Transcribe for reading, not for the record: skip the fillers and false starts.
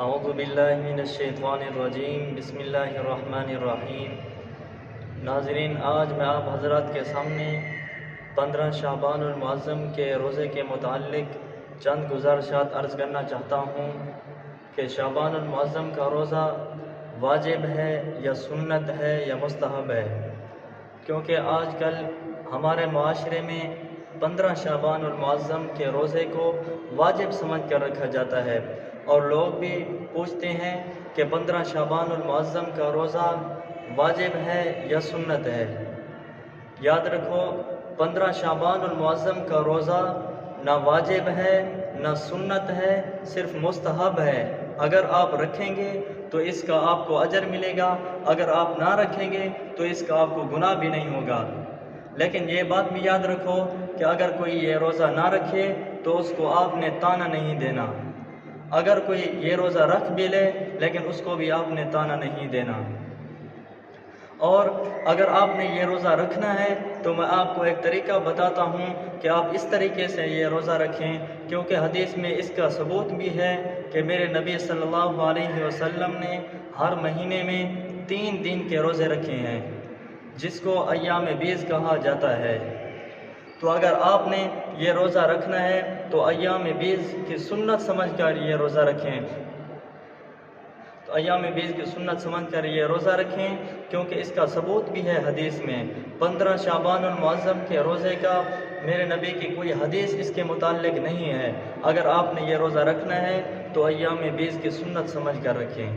اعوذ باللہ من الشیطان الرجیم، بسم اللہ الرحمن الرحیم۔ ناظرین، آج میں آپ حضرات کے سامنے 15 شعبان المعظم کے روزے کے متعلق چند گزارشات عرض کرنا چاہتا ہوں کہ شعبان المعظم کا روزہ واجب ہے یا سنت ہے یا مستحب ہے، کیونکہ آج کل ہمارے معاشرے میں 15 شعبان المعظم کے روزے کو واجب سمجھ کر رکھا جاتا ہے، اور لوگ بھی پوچھتے ہیں کہ 15 شعبان المعظم کا روزہ واجب ہے یا سنت ہے۔ یاد رکھو، 15 شعبان المعظم کا روزہ نہ واجب ہے نہ سنت ہے، صرف مستحب ہے۔ اگر آپ رکھیں گے تو اس کا آپ کو اجر ملے گا، اگر آپ نہ رکھیں گے تو اس کا آپ کو گناہ بھی نہیں ہوگا۔ لیکن یہ بات بھی یاد رکھو کہ اگر کوئی یہ روزہ نہ رکھے تو اس کو آپ نے طعنہ نہیں دینا۔ اگر کوئی یہ روزہ رکھ بھی لے لیکن اس کو بھی آپ نے طعنہ نہیں دینا۔ اور اگر آپ نے یہ روزہ رکھنا ہے تو میں آپ کو ایک طریقہ بتاتا ہوں کہ آپ اس طریقے سے یہ روزہ رکھیں، کیونکہ حدیث میں اس کا ثبوت بھی ہے کہ میرے نبی صلی اللہ علیہ وسلم نے ہر مہینے میں 3 دن کے روزے رکھے ہیں، جس کو ایام بیض کہا جاتا ہے۔ تو اگر آپ نے یہ روزہ رکھنا ہے تو ایام بیض کی سنت سمجھ کر یہ روزہ رکھیں، کیونکہ اس کا ثبوت بھی ہے حدیث میں۔ 15 شعبان المعظم کے روزے کا میرے نبی کی کوئی حدیث اس کے متعلق نہیں ہے۔ اگر آپ نے یہ روزہ رکھنا ہے تو ایام بیض کی سنت سمجھ کر رکھیں۔